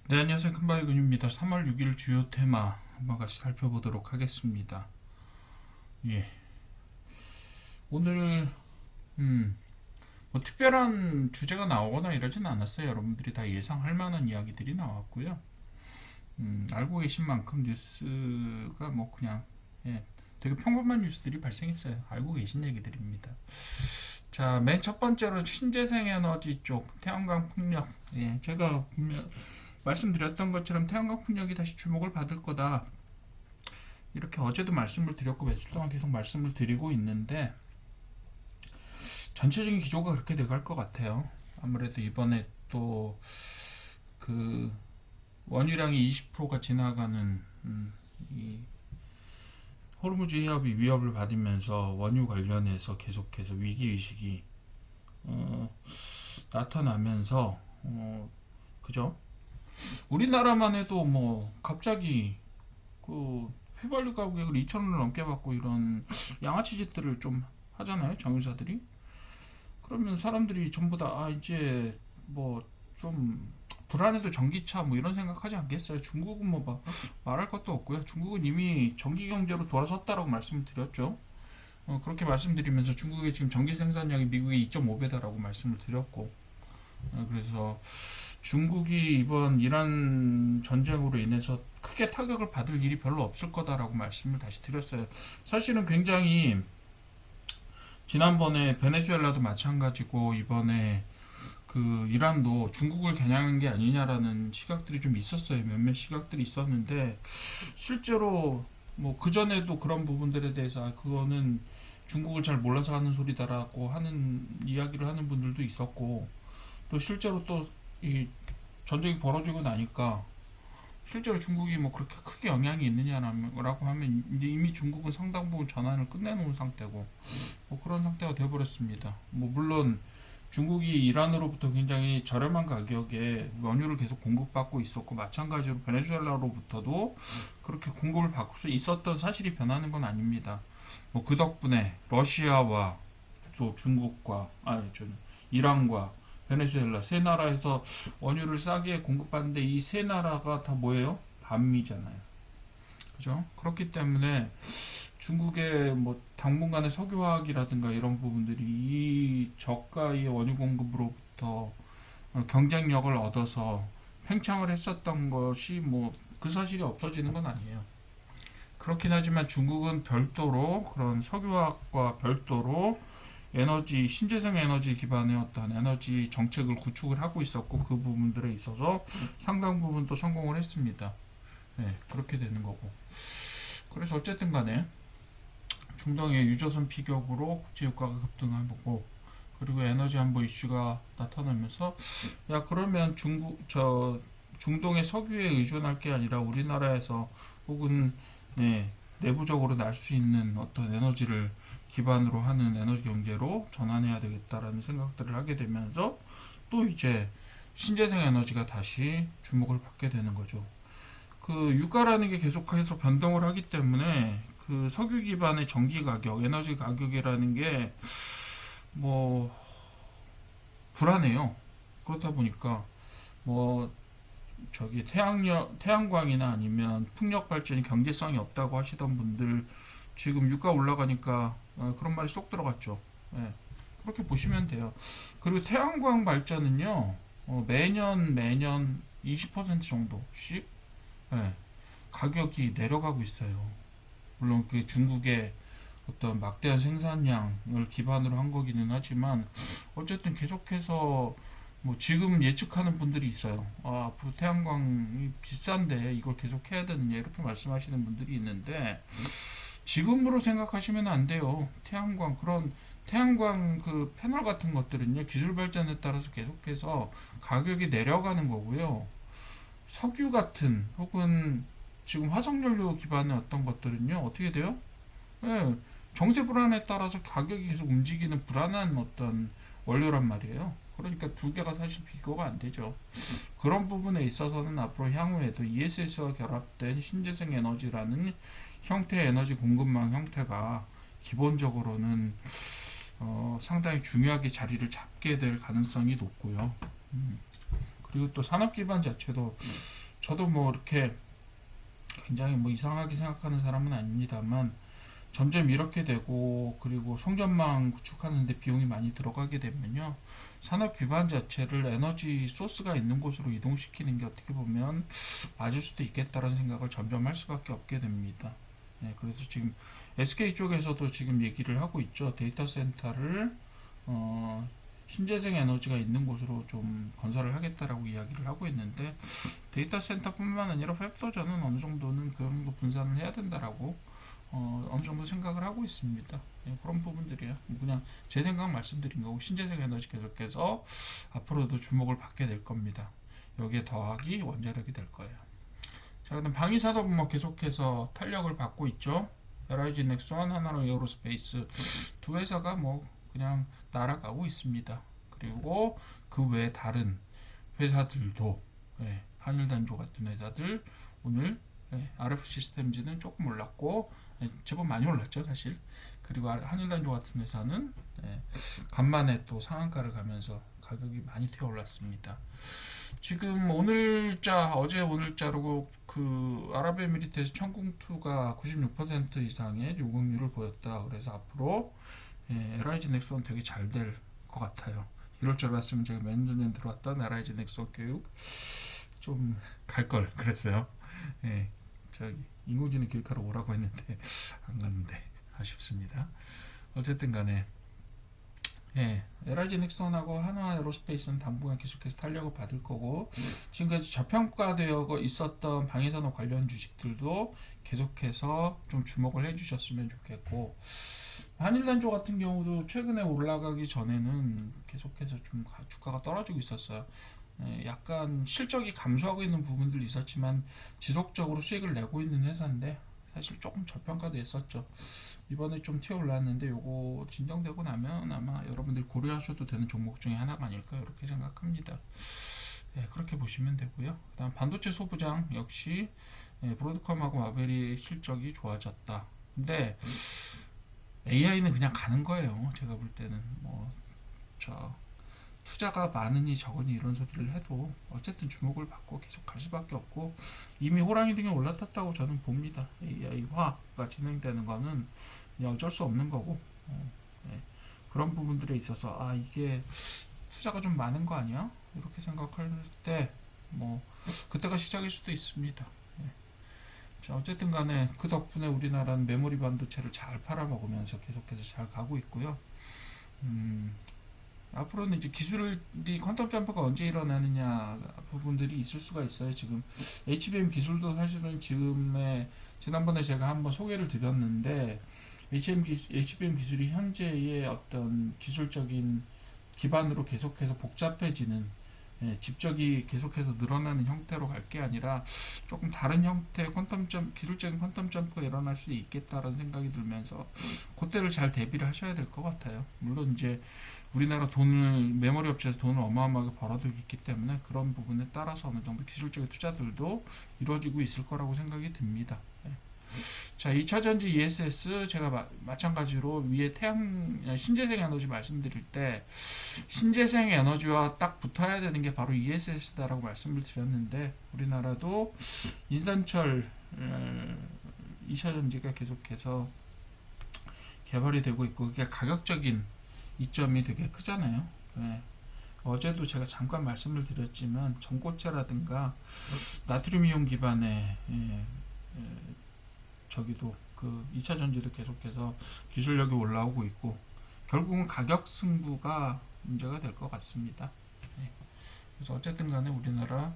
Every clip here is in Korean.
네, 안녕하세요. 큰바이근입니다. 3월 6일 주요 테마 한번 같이 살펴보도록 하겠습니다. 예. 오늘 뭐 특별한 주제가 나오거나 이러진 않았어요. 여러분들이 다 예상할 만한 이야기들이 나왔고요. 알고 계신 만큼 뉴스가 뭐 그냥 되게 평범한 뉴스들이 발생했어요. 알고 계신 얘기들입니다. 자, 맨 첫 번째로 신재생 에너지 쪽 태양광 풍력. 예, 제가 분명 말씀드렸던 것처럼 태양광 풍력이 다시 주목을 받을 거다. 이렇게 어제도 말씀을 드렸고 며칠 동안 계속 말씀을 드리고 있는데 전체적인 기조가 그렇게 돼갈 것 같아요. 아무래도 이번에 또 그 원유량이 20%가 지나가는 이 호르무즈 해협이 위협을 받으면서 원유 관련해서 계속해서 위기 의식이 나타나면서 그죠? 우리나라만 해도 뭐 갑자기 그 휘발유 가격을 2,000원을 넘게 받고 이런 양아치 짓들을 좀 하잖아요, 정유사들이. 그러면 사람들이 전부 다 이제 뭐 좀 불안해도 전기차 뭐 이런 생각하지 않겠어요? 중국은 뭐 말할 것도 없고요. 중국은 이미 전기 경제로 돌아섰다라고 말씀을 드렸죠. 그렇게 말씀드리면서 중국의 지금 전기 생산량이 미국의 2.5배다라고 말씀을 드렸고, 그래서 중국이 이번 이란 전쟁으로 인해서 크게 타격을 받을 일이 별로 없을 거다라고 말씀을 다시 드렸어요. 사실은 굉장히 지난번에 베네수엘라도 마찬가지고 이번에 그 이란도 중국을 겨냥한 게 아니냐라는 시각들이 좀 있었어요. 몇몇 시각들이 있었는데 실제로 뭐 그전에도 그런 부분들에 대해서 그거는 중국을 잘 몰라서 하는 소리다라고 하는 이야기를 하는 분들도 있었고, 또 실제로 또 이 전쟁이 벌어지고 나니까 실제로 중국이 뭐 그렇게 크게 영향이 있느냐라고 하면 이미 중국은 상당 부분 전환을 끝내놓은 상태고 뭐 그런 상태가 되어버렸습니다. 뭐 물론 중국이 이란으로부터 굉장히 저렴한 가격에 원유를 계속 공급받고 있었고 마찬가지로 베네수엘라로부터도 그렇게 공급을 받고 있었던 사실이 변하는 건 아닙니다. 뭐 그 덕분에 러시아와 또 중국과 이란과 베네수엘라 세 나라에서 원유를 싸게 공급받는데 이 세 나라가 다 뭐예요? 반미잖아요. 그죠? 그렇기 때문에 중국의 뭐 당분간의 석유화학이라든가 이런 부분들이 이 저가의 원유 공급으로부터 경쟁력을 얻어서 팽창을 했었던 것이 뭐 그 사실이 없어지는 건 아니에요. 그렇긴 하지만 중국은 별도로 그런 석유화학과 별도로 에너지 신재생 에너지 기반의 어떤 에너지 정책을 구축을 하고 있었고 그 부분들에 있어서 상당 부분 또 성공을 했습니다. 네, 그렇게 되는 거고. 그래서 어쨌든 간에 중동의 유조선 피격으로 국제유가가 급등하고 그리고 에너지 안보 이슈가 나타나면서 야 그러면 중동의 석유에 의존할 게 아니라 우리나라에서 혹은 내부적으로 날 수 있는 어떤 에너지를 기반으로 하는 에너지 경제로 전환해야 되겠다라는 생각들을 하게 되면서 또 이제 신재생 에너지가 다시 주목을 받게 되는 거죠. 그 유가라는 게 계속해서 변동을 하기 때문에 그 석유 기반의 전기 가격, 에너지 가격이라는 게 뭐 불안해요. 그렇다 보니까 뭐 태양광이나 아니면 풍력 발전이 경제성이 없다고 하시던 분들 지금 유가 올라가니까 그런 말이 쏙 들어갔죠. 예, 그렇게 보시면 돼요. 그리고 태양광 발전은요 매년 20% 정도씩 가격이 내려가고 있어요. 물론 그 중국의 어떤 막대한 생산량을 기반으로 한 거기는 하지만 어쨌든 계속해서 뭐 지금 예측하는 분들이 있어요. 앞으로 태양광이 비싼데 이걸 계속 해야 되느냐 이렇게 말씀하시는 분들이 있는데 지금으로 생각하시면 안 돼요. 태양광 그 패널 같은 것들은요 기술 발전에 따라서 계속해서 가격이 내려가는 거고요. 석유 같은 혹은 지금 화석연료 기반의 어떤 것들은요 어떻게 돼요? 예, 정세 불안에 따라서 가격이 계속 움직이는 불안한 어떤 원료란 말이에요. 그러니까 두 개가 사실 비교가 안 되죠. 그런 부분에 있어서는 앞으로 향후에도 ESS와 결합된 신재생 에너지라는 형태의 에너지 공급망 형태가 기본적으로는 상당히 중요하게 자리를 잡게 될 가능성이 높고요. 그리고 또 산업 기반 자체도 저도 뭐 이렇게 굉장히 뭐 이상하게 생각하는 사람은 아닙니다만 점점 이렇게 되고 그리고 송전망 구축하는데 비용이 많이 들어가게 되면요. 산업 기반 자체를 에너지 소스가 있는 곳으로 이동시키는 게 어떻게 보면 맞을 수도 있겠다라는 생각을 점점 할 수밖에 없게 됩니다. 네, 그래서 지금 SK 쪽에서도 지금 얘기를 하고 있죠. 데이터 센터를 신재생 에너지가 있는 곳으로 좀 건설을 하겠다라고 이야기를 하고 있는데 데이터 센터뿐만 아니라 웹도전은 어느 정도는 그 정도 분산을 해야 된다라고 어느 정도 생각을 하고 있습니다. 예, 그런 부분들이에요. 그냥 제 생각 말씀드린 거고 신재생 에너지 계속해서 앞으로도 주목을 받게 될 겁니다. 여기에 더하기 원자력이 될 거예요. 자, 그다음 방위산업은 뭐 계속해서 탄력을 받고 있죠. LIG 넥슨, 하나로 에어로스페이스 두 회사가 뭐 그냥 날아가고 있습니다. 그리고 그 외 다른 회사들도 예, 한일단조 같은 회사들 오늘 RF 시스템즈는 조금 올랐고 제법 많이 올랐죠 사실. 그리고 한일단조 같은 회사는 간만에 또 상한가를 가면서 가격이 많이 튀어 올랐습니다. 지금 오늘자 어제 오늘자로 그 아랍에미리트에서 천궁2가 96% 이상의 요금률을 보였다. 그래서 앞으로 LIG 넥슨 되게 잘 될 것 같아요. 이럴 줄 알았으면 제가 몇 년 전 들어왔던 LIG 넥슨 교육 좀 갈 걸 그랬어요. 예, 저기 인공지능 교육하러 오라고 했는데 안 갔는데 아쉽습니다. 어쨌든 간에 LIG 넥슨하고 한화 에어로스페이스는 당분간 계속해서 탄력을 받을 거고 지금까지 저평가되어 있었던 방위산업 관련 주식들도 계속해서 좀 주목을 해주셨으면 좋겠고 한일단조 같은 경우도 최근에 올라가기 전에는 계속해서 좀 주가가 떨어지고 있었어요. 약간 실적이 감소하고 있는 부분들이 있었지만 지속적으로 수익을 내고 있는 회사인데 사실 조금 저평가도 했었죠. 이번에 좀 튀어 올랐는데 요거 진정되고 나면 아마 여러분들이 고려하셔도 되는 종목 중에 하나가 아닐까 이렇게 생각합니다. 그렇게 보시면 되고요. 그다음 반도체 소부장 역시 브로드컴하고 마벨이 실적이 좋아졌다. 근데 AI는 그냥 가는 거예요. 제가 볼 때는 저 투자가 많으니 적으니 이런 소리를 해도 어쨌든 주목을 받고 계속 갈 수밖에 없고 이미 호랑이 등에 올라탔다고 저는 봅니다. AI화가 진행되는 거는 어쩔 수 없는 거고 그런 부분들에 있어서 이게 투자가 좀 많은 거 아니야? 이렇게 생각할 때 그때가 시작일 수도 있습니다. 자, 어쨌든 간에 그 덕분에 우리나라는 메모리 반도체를 잘 팔아먹으면서 계속해서 잘 가고 있고요. 앞으로는 이제 기술이 퀀텀 점프가 언제 일어나느냐 부분들이 있을 수가 있어요. 지금 HBM 기술도 사실은 지난번에 제가 한번 소개를 드렸는데 HBM 기술이 현재의 어떤 기술적인 기반으로 계속해서 복잡해지는 집적이 계속해서 늘어나는 형태로 갈 게 아니라 조금 다른 형태의 기술적인 퀀텀 점프가 일어날 수도 있겠다라는 생각이 들면서 그때를 잘 대비를 하셔야 될 것 같아요. 물론 이제 우리나라 메모리 업체에서 돈을 어마어마하게 벌어들고 있기 때문에 그런 부분에 따라서 어느 정도 기술적인 투자들도 이루어지고 있을 거라고 생각이 듭니다. 자, 2차전지 ESS 제가 마찬가지로 위에 신재생 에너지 말씀드릴 때 신재생 에너지와 딱 붙어야 되는 게 바로 ESS다라고 말씀을 드렸는데 우리나라도 인산철 2차전지가 계속해서 개발이 되고 있고 그게 가격적인 이점이 되게 크잖아요. 어제도 제가 잠깐 말씀을 드렸지만 전고체라든가 나트륨 이온 기반의 저기도 그 2차 전지도 계속해서 기술력이 올라오고 있고 결국은 가격 승부가 문제가 될 것 같습니다. 그래서 어쨌든 간에 우리나라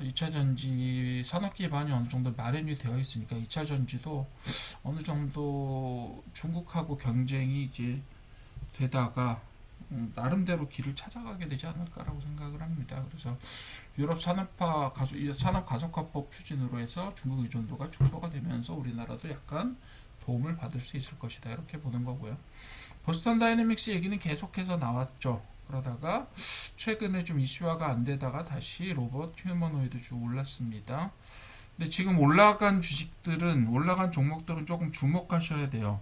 2차 전지 산업 기반이 어느 정도 마련이 되어 있으니까 2차 전지도 어느 정도 중국하고 경쟁이 이제 되다가 나름대로 길을 찾아가게 되지 않을까라고 생각을 합니다. 그래서 유럽 산업 가속화법 추진으로 해서 중국 의존도가 축소가 되면서 우리나라도 약간 도움을 받을 수 있을 것이다 이렇게 보는 거고요. 보스턴 다이내믹스 얘기는 계속해서 나왔죠. 그러다가 최근에 좀 이슈화가 안 되다가 다시 로봇 휴머노이드 쭉 올랐습니다. 근데 지금 올라간 종목들은 조금 주목하셔야 돼요.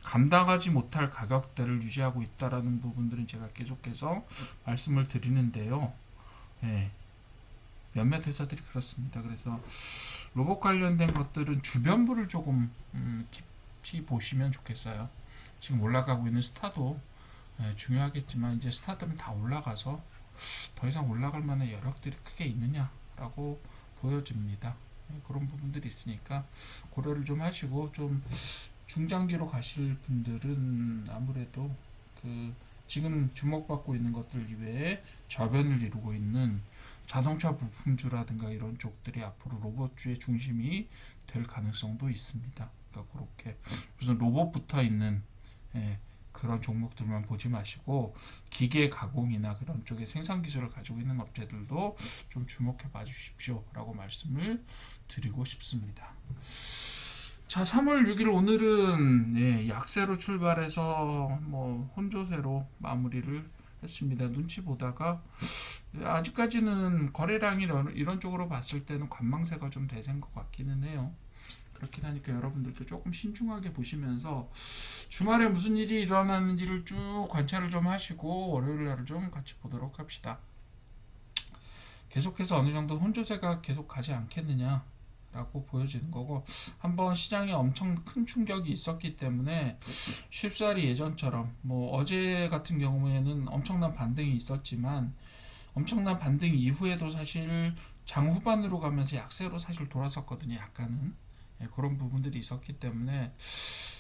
감당하지 못할 가격대를 유지하고 있다라는 부분들은 제가 계속해서 말씀을 드리는데요. 몇몇 회사들이 그렇습니다. 그래서 로봇 관련된 것들은 주변부를 조금 깊이 보시면 좋겠어요. 지금 올라가고 있는 스타도 중요하겠지만 이제 스타들은 다 올라가서 더 이상 올라갈 만한 여력들이 크게 있느냐라고 보여집니다. 그런 부분들이 있으니까 고려를 좀 하시고, 좀 중장기로 가실 분들은 아무래도 그 지금 주목받고 있는 것들 이외에 저변을 이루고 있는 자동차 부품주라든가 이런 쪽들이 앞으로 로봇주의 중심이 될 가능성도 있습니다. 그러니까 그렇게 무슨 로봇 붙어 있는 그런 종목들만 보지 마시고, 기계 가공이나 그런 쪽에 생산 기술을 가지고 있는 업체들도 좀 주목해 봐 주십시오라고 말씀을 드리고 싶습니다. 자, 3월 6일 오늘은 약세로 출발해서 뭐 혼조세로 마무리를 했습니다. 눈치 보다가 아직까지는 거래량이 이런 쪽으로 봤을 때는 관망세가 좀 대세인 것 같기는 해요. 그렇긴 하니까 여러분들도 조금 신중하게 보시면서 주말에 무슨 일이 일어나는지를 쭉 관찰을 좀 하시고 월요일 날을 좀 같이 보도록 합시다. 계속해서 어느 정도 혼조세가 계속 가지 않겠느냐 라고 보여지는 거고, 한번 시장에 엄청 큰 충격이 있었기 때문에 쉽사리 예전처럼, 뭐 어제 같은 경우에는 엄청난 반등이 있었지만 엄청난 반등 이후에도 사실 장 후반으로 가면서 약세로 사실 돌아섰거든요. 약간은 그런 부분들이 있었기 때문에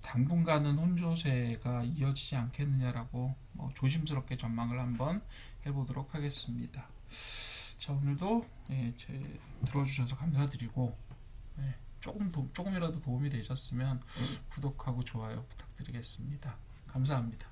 당분간은 혼조세가 이어지지 않겠느냐라고 조심스럽게 전망을 한번 해보도록 하겠습니다. 자, 오늘도 들어주셔서 감사드리고, 조금이라도 도움이 되셨으면 구독하고 좋아요 부탁드리겠습니다. 감사합니다.